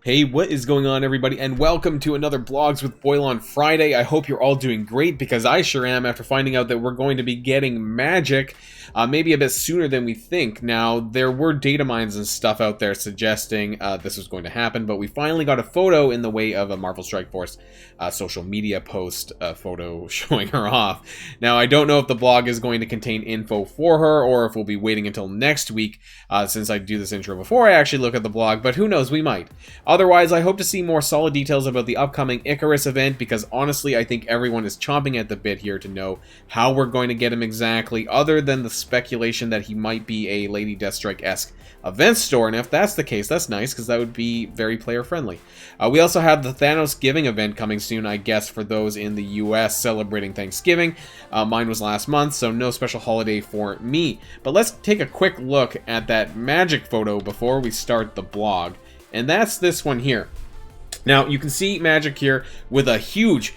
Hey, what is going on, everybody, and welcome to another Blogs with Boilon Friday. I hope you're all doing great, because I sure am after finding out that we're going to be getting Magik maybe a bit sooner than we think. Now, there were data mines and stuff out there suggesting this was going to happen, but we finally got a photo in the way of a Marvel Strike Force social media post photo showing her off. Now, I don't know if the blog is going to contain info for her, or if we'll be waiting until next week, since I do this intro before I actually look at the blog, but who knows, we might. Otherwise, I hope to see more solid details about the upcoming Ikaris event, because honestly, I think everyone is chomping at the bit here to know how we're going to get him exactly, other than the speculation that he might be a Lady Deathstrike-esque event store, and if that's the case, that's nice, because that would be very player-friendly. We also have the Thanosgiving event coming soon, I guess, for those in the US celebrating Thanksgiving. Mine was last month, so no special holiday for me. But let's take a quick look at that Magik photo before we start the blog. And that's this one here. Now, you can see Magik here with a huge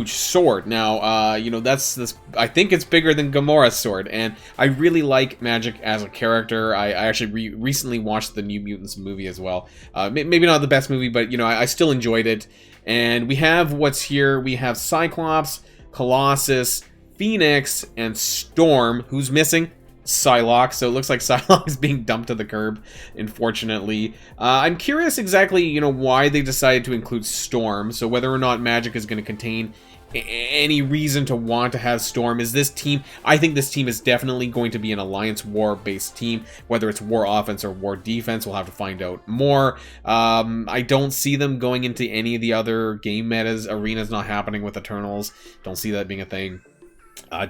sword. Now, you know, that's this. I think it's bigger than Gamora's sword, and I really like Magik as a character. I actually recently watched the New Mutants movie as well. Maybe not the best movie, but, you know, I still enjoyed it. And we have what's here. We have Cyclops, Colossus, Phoenix, and Storm. Who's missing? Psylocke, so it looks like Psylocke is being dumped to the curb, unfortunately. I'm curious exactly, you know, why they decided to include Storm, so whether or not Magik is going to contain any reason to want to have Storm. Is this team, I think this team is definitely going to be an Alliance War based team, whether it's War Offense or War Defense, we'll have to find out more. I don't see them going into any of the other game metas. Arena's not happening with Eternals, don't see that being a thing.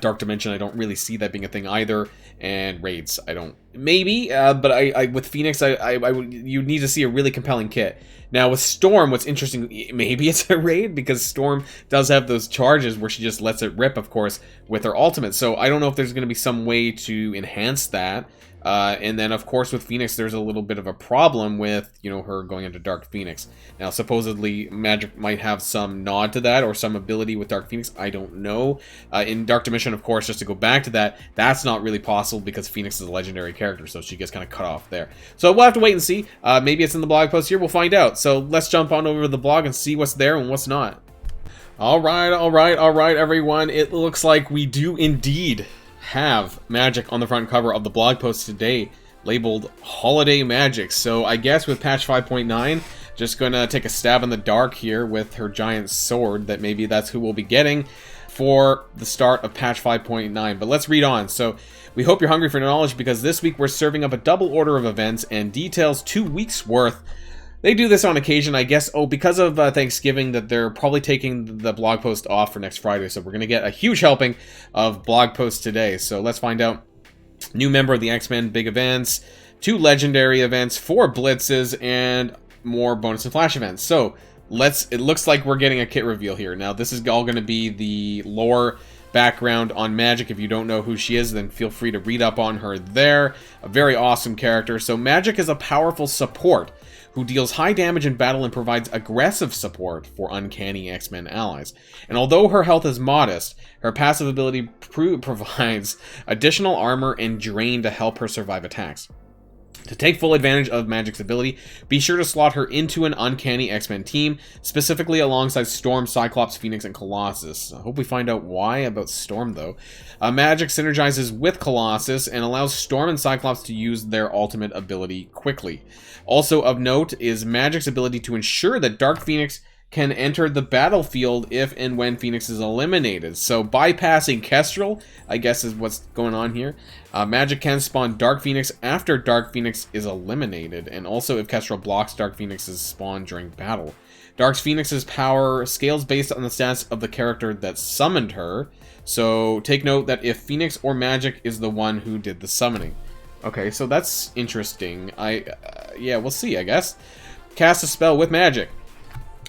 Dark Dimension, I don't really see that being a thing either, and raids, I don't. Maybe, but I with Phoenix, you need to see a really compelling kit. Now with Storm, what's interesting, maybe it's a raid, because Storm does have those charges where she just lets it rip, of course, with her ultimate. So I don't know if there's going to be some way to enhance that. And then, of course, with Phoenix, there's a little bit of a problem with, you know, her going into Dark Phoenix. Now, supposedly, Magik might have some nod to that, or some ability with Dark Phoenix. I don't know. In Dark Dimension, of course, just to go back to that, that's not really possible because Phoenix is a legendary character, so she gets kind of cut off there. So we'll have to wait and see. Maybe it's in the blog post here. We'll find out. So let's jump on over to the blog and see what's there and what's not. All right, everyone. It looks like we do indeed have Magik on the front cover of the blog post today, labeled Holiday Magic. So I guess with patch 5.9, just gonna take a stab in the dark here with her giant sword, that maybe that's who we'll be getting for the start of patch 5.9. But let's read on. So we hope you're hungry for knowledge, because this week we're serving up a double order of events and details 2 weeks worth. They do this on occasion, I guess. Oh, because of Thanksgiving, that they're probably taking the blog post off for next Friday. So we're going to get a huge helping of blog posts today. So let's find out. New member of the X-Men big events, 2 legendary events, 4 blitzes, and more bonus and flash events. So it looks like we're getting a kit reveal here. Now, this is all going to be the lore background on Magik. If you don't know who she is, then feel free to read up on her there. A very awesome character. So Magik is a powerful support who deals high damage in battle and provides aggressive support for Uncanny X-Men allies. And although her health is modest, her passive ability provides additional armor and drain to help her survive attacks. To take full advantage of Magik's ability, be sure to slot her into an Uncanny X-Men team, specifically alongside Storm, Cyclops, Phoenix, and Colossus. I hope we find out why about Storm, though. Magik synergizes with Colossus and allows Storm and Cyclops to use their ultimate ability quickly. Also of note is Magik's ability to ensure that Dark Phoenix can enter the battlefield if and when Phoenix is eliminated. So bypassing Kestrel, I guess, is what's going on here. Magik can spawn Dark Phoenix after Dark Phoenix is eliminated, and also if Kestrel blocks Dark Phoenix's spawn during battle. Dark Phoenix's power scales based on the stats of the character that summoned her, so take note that if Phoenix or Magik is the one who did the summoning. Okay, so that's interesting. Yeah, we'll see, I guess. Cast a spell with Magik.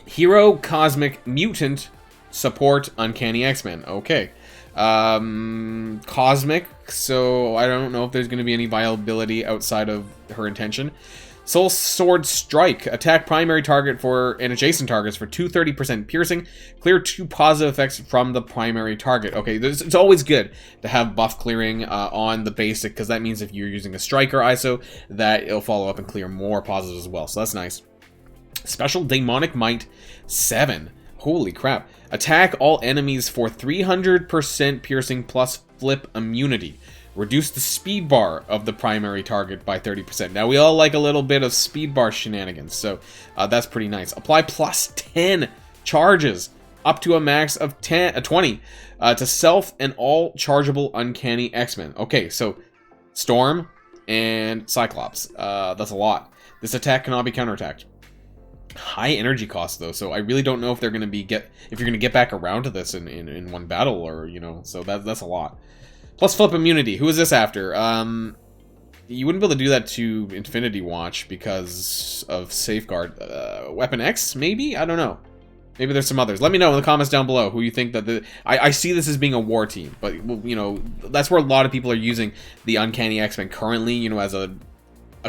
Hero, Cosmic, Mutant, Support, Uncanny X-Men. Okay. Cosmic, so I don't know if there's going to be any viability outside of her intention. Soul Sword Strike. Attack primary target and adjacent targets for 230% piercing. Clear 2 positive effects from the primary target. Okay, it's always good to have buff clearing on the basic, because that means if you're using a Striker ISO, that it'll follow up and clear more positives as well. So that's nice. Special Demonic Might 7. Holy crap. Attack all enemies for 300% piercing plus flip immunity. Reduce the speed bar of the primary target by 30%. Now, we all like a little bit of speed bar shenanigans, so that's pretty nice. Apply plus 10 charges, up to a max of 20, to self and all chargeable Uncanny X-Men. Okay, so Storm and Cyclops. That's a lot. This attack cannot be counterattacked. High energy cost though, so I really don't know if they're going to be if you're going to get back around to this in one battle, or so that's a lot. Plus flip immunity. Who is this after? You wouldn't be able to do that to Infinity Watch because of Safeguard. Weapon X, maybe? I don't know. Maybe there's some others. Let me know in the comments down below who you think that I see this as being a war team, but that's where a lot of people are using the Uncanny X-Men currently, as a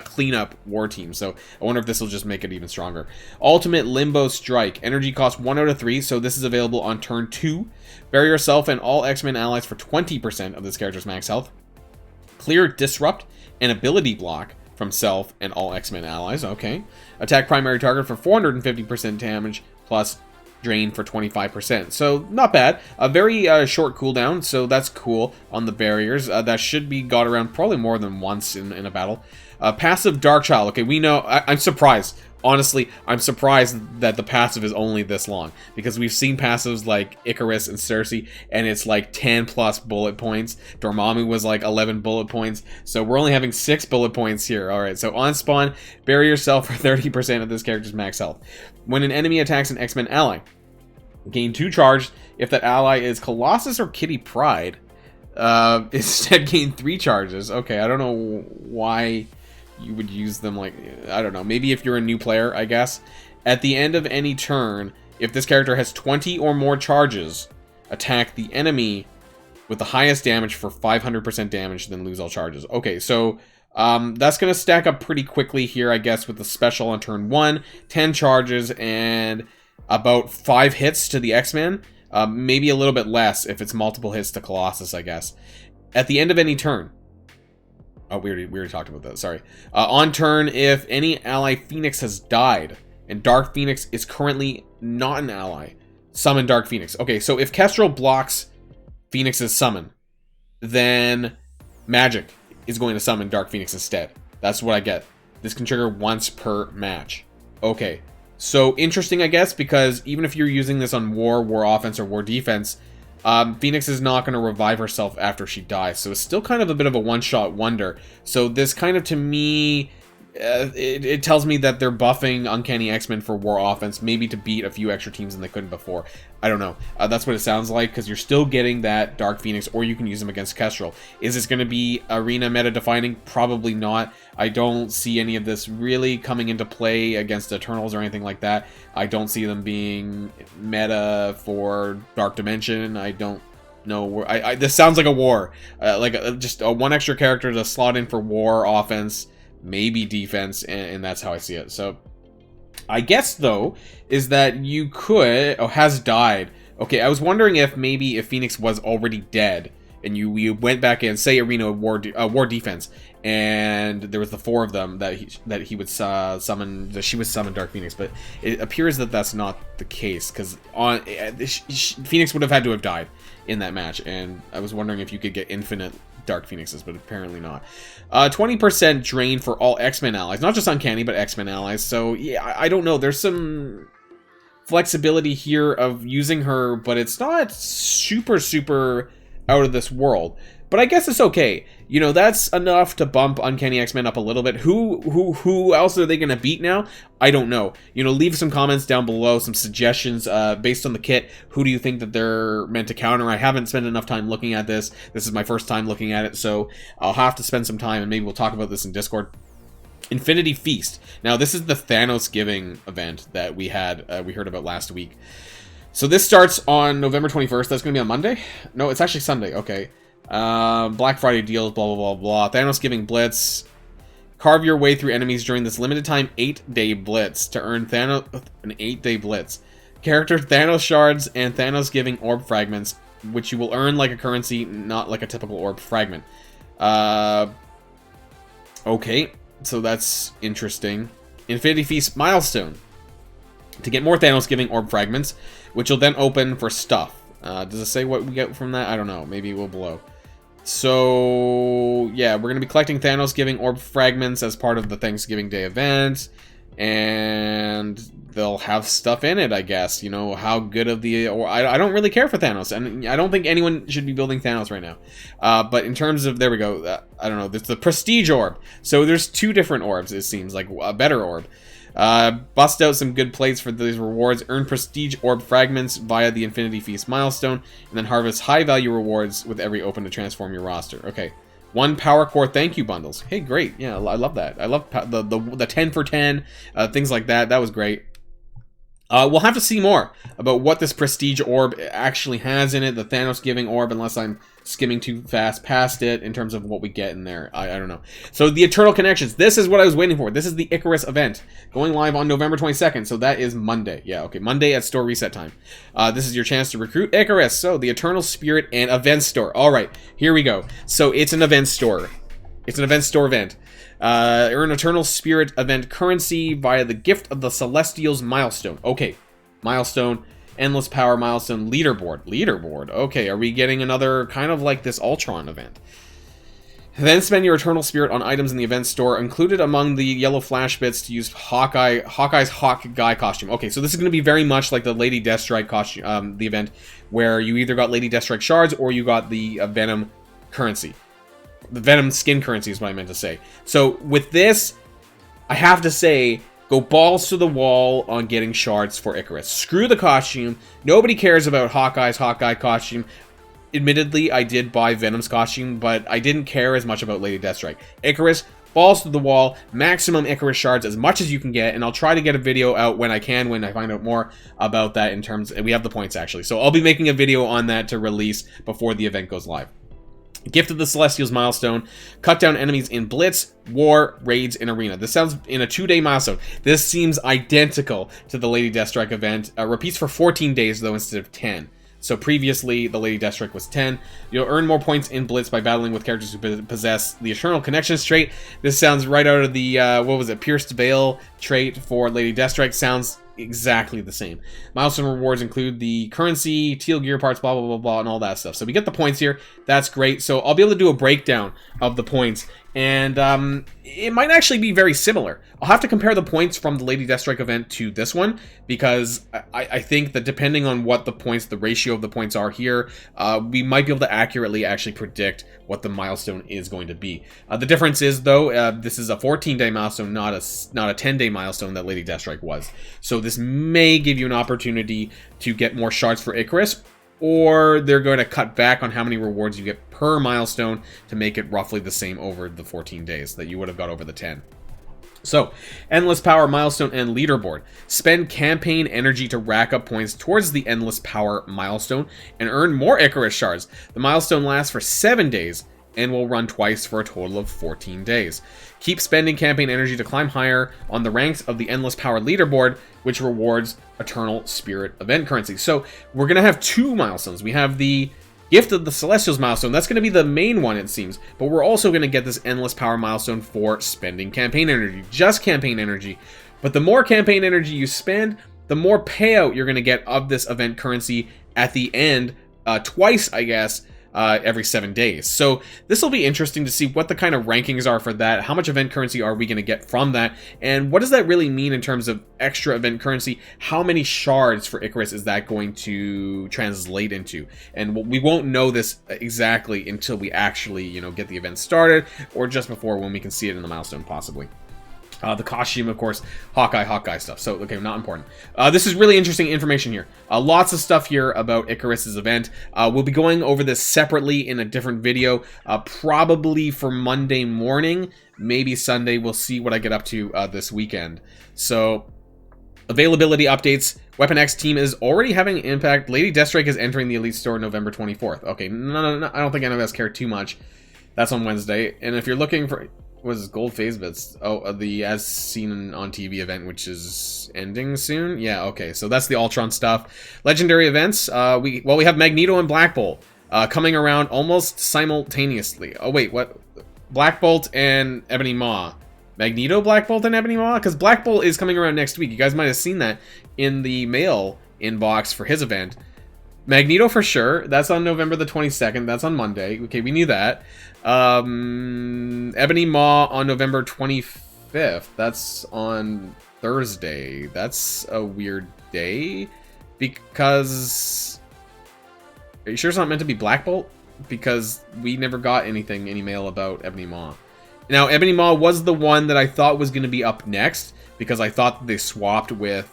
cleanup war team. So I wonder if this will just make it even stronger. Ultimate Limbo Strike. Energy cost 1 out of 3, so this is available on turn 2. Bury yourself and all X-Men allies for 20% of this character's max health. Clear Disrupt and Ability Block from self and all X-Men allies. Okay. Attack primary target for 450% damage plus drain for 25%. So not bad. A very short cooldown, so that's cool on the barriers. That should be got around probably more than once in a battle. Passive Darkchild. Okay, we know. I'm surprised. Honestly, I'm surprised that the passive is only this long, because we've seen passives like Ikaris and Cersei, and it's like 10 plus bullet points. Dormammu was like 11 bullet points, so we're only having 6 bullet points here. Alright, so on spawn, bury yourself for 30% of this character's max health. When an enemy attacks an X-Men ally, gain 2 charge. If that ally is Colossus or Kitty Pryde, instead gain 3 charges. Okay, I don't know why you would use them, like, I don't know, maybe if you're a new player, I guess. At the end of any turn, if this character has 20 or more charges, attack the enemy with the highest damage for 500% damage, then lose all charges. Okay, so that's going to stack up pretty quickly here, I guess, with the special on turn 1, 10 charges, and about 5 hits to the X-Men. Maybe a little bit less if it's multiple hits to Colossus, I guess. At the end of any turn, oh, we already talked about that, sorry. On turn, if any ally Phoenix has died, and Dark Phoenix is currently not an ally, summon Dark Phoenix. Okay, so if Kestrel blocks Phoenix's summon, then Magik is going to summon Dark Phoenix instead. That's what I get. This can trigger once per match. Okay, so interesting, I guess, because even if you're using this on war offense, or war defense, Phoenix is not going to revive herself after she dies, so it's still kind of a bit of a one-shot wonder. So this kind of, to me, it tells me that they're buffing Uncanny X-Men for war offense, maybe to beat a few extra teams than they couldn't before. I don't know. That's what it sounds like, because you're still getting that Dark Phoenix, or you can use them against Kestrel. Is this going to be arena meta-defining? Probably not. I don't see any of this really coming into play against Eternals or anything like that. I don't see them being meta for Dark Dimension. I don't know where... this sounds like a war. Just a one extra character to slot in for war offense, maybe defense, and that's how I see it. So I guess, though, is that you could... Oh, has died. Okay, I was wondering if maybe if Phoenix was already dead, and you went back in, say, arena war defense, and there was the 4 of them that he would summon, that she would summon Dark Phoenix, but it appears that that's not the case, because Phoenix would have had to have died in that match, and I was wondering if you could get infinite Dark Phoenixes, but apparently not. 20% drain for all X-Men allies, not just Uncanny, but X-Men allies. So yeah, I don't know. There's some flexibility here of using her, but it's not super out of this world. But I guess it's okay. That's enough to bump Uncanny X-Men up a little bit. Who else are they going to beat now? I don't know. Leave some comments down below, some suggestions based on the kit. Who do you think that they're meant to counter? I haven't spent enough time looking at this. This is my first time looking at it, so I'll have to spend some time, and maybe we'll talk about this in Discord. Infinity Feast. Now, this is the Thanosgiving event that we heard about last week. So this starts on November 21st. That's going to be on Monday? No, it's actually Sunday. Okay. Black Friday deals, blah, blah, blah, blah. Thanosgiving Blitz. Carve your way through enemies during this limited time 8-day blitz to earn an 8-day blitz. Character Thanos shards and Thanosgiving orb fragments, which you will earn like a currency, not like a typical orb fragment. Okay, so that's interesting. Infinity Feast milestone. to get more Thanosgiving orb fragments, which will then open for stuff. Does it say what we get from that? I don't know. Maybe we'll below. So, yeah, we're going to be collecting Thanosgiving orb fragments as part of the Thanksgiving Day event. And they'll have stuff in it, I guess. You know, how good of the... Or I don't really care for Thanos. And I don't think anyone should be building Thanos right now. But in terms of... There we go. I don't know. There's the Prestige Orb. So there's 2 different orbs, it seems. Like a better orb. Bust out some good plates for these rewards. Earn Prestige Orb fragments via the Infinity Feast milestone. And then harvest high-value rewards with every open to transform your roster. Okay. 1 Power Core thank you bundles. Hey, great. Yeah, I love that. I love the 10 for 10, things like that. That was great. We'll have to see more about what this Prestige Orb actually has in it, the Thanosgiving Orb, unless I'm skimming too fast past it in terms of what we get in there. I don't know. So the Eternal Connections. This is what I was waiting for. This is the Ikaris event going live on November 22nd. So that is Monday. Yeah, okay. Monday at store reset time. This is your chance to recruit Ikaris. So the Eternal Spirit and Event Store. All right, here we go. So it's an event store. It's an event store event. Earn Eternal Spirit event currency via the Gift of the Celestials milestone. Okay, milestone. Endless Power milestone leaderboard. Leaderboard. Okay, are we getting another kind of like this Ultron event? Then spend your Eternal Spirit on items in the event store, included among the yellow flash bits to use Hawkeye's Hawk Guy costume. Okay, so this is going to be very much like the Lady Deathstrike costume, the event where you either got Lady Deathstrike shards or you got the Venom currency. The Venom skin currency is what I meant to say. So with this, I have to say, go balls to the wall on getting shards for Ikaris. Screw the costume. Nobody cares about Hawkeye's Hawkeye costume. Admittedly, I did buy Venom's costume, but I didn't care as much about Lady Deathstrike. Ikaris, balls to the wall, maximum Ikaris shards as much as you can get, and I'll try to get a video out when I can, when I find out more about that in terms... And we have the points, actually. So I'll be making a video on that to release before the event goes live. Gift of the Celestials milestone. Cut down enemies in Blitz, War, Raids, and Arena. This sounds in a 2-day milestone. This seems identical to the Lady Deathstrike event. Repeats for 14 days, though, instead of 10. So previously, the Lady Deathstrike was 10. You'll earn more points in Blitz by battling with characters who possess the Eternal Connections trait. This sounds right out of the, what was it, Pierced Veil trait for Lady Deathstrike. Sounds exactly the same. Milestone rewards include the currency, teal gear parts, blah, blah, blah, blah, and all that stuff. So we get the points here. That's great. So I'll be able to do a breakdown of the points. And it might actually be very similar. I'll have to compare the points from the Lady Deathstrike event to this one, because I think that depending on what the points, the ratio of the points are here, we might be able to accurately actually predict what the milestone is going to be. The difference is, though, this is a 14-day milestone, not a 10-day milestone that Lady Deathstrike was. So this may give you an opportunity to get more shards for Ikaris, or they're going to cut back on how many rewards you get per milestone to make it roughly the same over the 14 days that you would have got over the 10. So, Endless Power milestone and leaderboard. Spend campaign energy to rack up points towards the Endless Power milestone and earn more Ikaris shards. The milestone lasts for 7 days and will run twice for a total of 14 days. Keep spending campaign energy to climb higher on the ranks of the Endless Power leaderboard, which rewards Eternal Spirit event currency. So we're going to have 2 milestones. We have the Gift of the Celestials milestone. That's going to be the main one, it seems. But we're also going to get this Endless Power milestone for spending campaign energy. Just campaign energy. But the more campaign energy you spend, the more payout you're going to get of this event currency at the end, twice, I guess, every 7 days. So this will be interesting to see what the kind of rankings are for that. How much event currency are we going to get from that? And what does that really mean in terms of extra event currency? How many shards for Ikaris is that going to translate into? And we won't know this exactly until we actually, you know, get the event started, or just before, when we can see it in the milestone, possibly. The costume, of course, Hawkeye stuff. So, okay, not important. This is really interesting information here. Lots of stuff here about Ikaris' event. We'll be going over this separately in a different video, probably for Monday morning, maybe Sunday. We'll see what I get up to this weekend. So, availability updates. Weapon X team is already having an impact. Lady Deathstrike is entering the Elite Store November 24th. Okay, no, I don't think any of us care too much. That's on Wednesday. And if you're looking for... What is this? Gold phase bits? Oh, the As Seen on TV event, which is ending soon? Yeah, okay. So that's the Ultron stuff. Legendary events. We have Magneto and Black Bolt coming around almost simultaneously. Oh, wait, what? Black Bolt and Ebony Maw. Magneto, Black Bolt, and Ebony Maw? Because Black Bolt is coming around next week. You guys might have seen that in the mail inbox for his event. Magneto for sure. That's on November the 22nd. That's on Monday. Okay, we knew that. Ebony Maw on November 25th. That's on Thursday. That's a weird day. Because... Are you sure it's not meant to be Black Bolt? Because we never got anything, any mail about Ebony Maw. Now, Ebony Maw was the one that I thought was going to be up next, because I thought they swapped with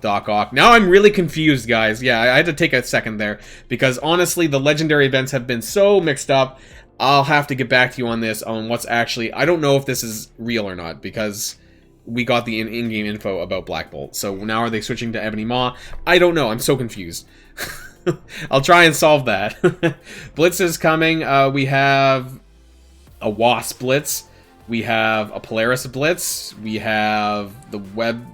Doc Ock. Now I'm really confused, guys. Yeah, I had to take a second there, because honestly, the legendary events have been so mixed up. I'll have to get back to you on this, on what's actually... I don't know if this is real or not, because we got the in-game info about Black Bolt. So now are they switching to Ebony Maw? I don't know. I'm so confused. I'll try and solve that. Blitz is coming. We have a Wasp Blitz. We have a Polaris Blitz. We have the Web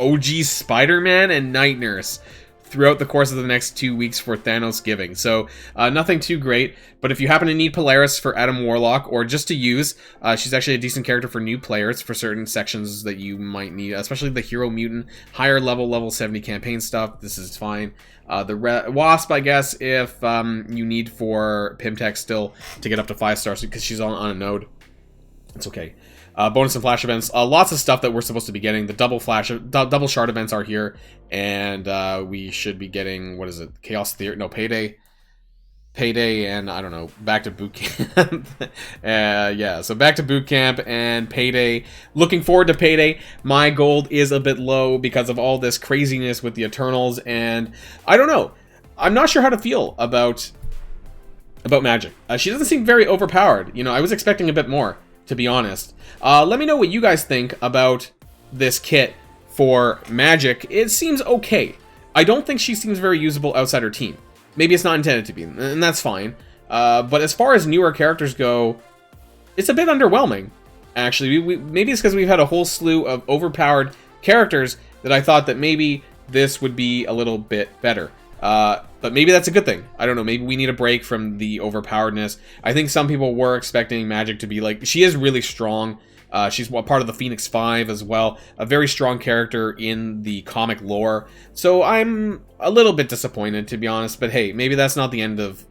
OG Spider-Man and Night Nurse throughout the course of the next 2 weeks for Thanosgiving. So nothing too great, but if you happen to need Polaris for Adam Warlock or just to use, she's actually a decent character for new players for certain sections that you might need, especially the Hero Mutant, higher level 70 campaign stuff. This is fine. The Wasp, I guess, if you need for Pimtech still to get up to 5 stars because she's on a node. It's okay. Bonus and flash events, lots of stuff that we're supposed to be getting. The double shard events are here, and we should be getting, what is it? Chaos Theory? No, Payday, and I don't know. Back to boot camp. Yeah, so back to boot camp and Payday. Looking forward to Payday. My gold is a bit low because of all this craziness with the Eternals, and I don't know. I'm not sure how to feel about Magik. She doesn't seem very overpowered. You know, I was expecting a bit more, to be honest. Let me know what you guys think about this kit for Magik. It seems okay. I don't think she seems very usable outside her team. Maybe it's not intended to be, and that's fine. But as far as newer characters go, it's a bit underwhelming, actually. Maybe it's because we've had a whole slew of overpowered characters that I thought that maybe this would be a little bit better. But maybe that's a good thing. I don't know. Maybe we need a break from the overpoweredness. I think some people were expecting Magik to be like... She is really strong. She's part of the Phoenix 5 as well. A very strong character in the comic lore. So I'm a little bit disappointed, to be honest. But hey, maybe that's not the end of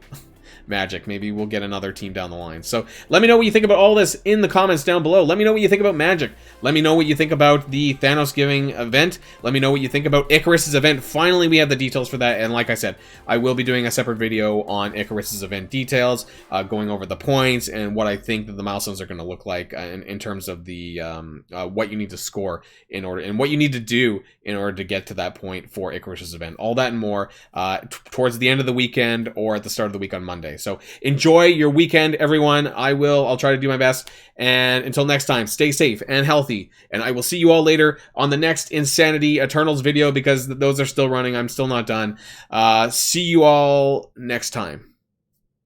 Magik. Maybe we'll get another team down the line. So let me know what you think about all this in the comments down below. Let me know what you think about Magik. Let me know what you think about the Thanosgiving event. Let me know what you think about Ikaris' event. Finally, we have the details for that. And like I said, I will be doing a separate video on Ikaris' event details, going over the points and what I think that the milestones are going to look like in terms of the what you need to score in order, and what you need to do in order to get to that point for Ikaris' event. All that and more towards the end of the weekend or at the start of the week on Monday. So enjoy your weekend, everyone. I'll try to do my best. And until next time, stay safe and healthy. And I will see you all later on the next Insanity Eternals video, because those are still running. I'm still not done. See you all next time.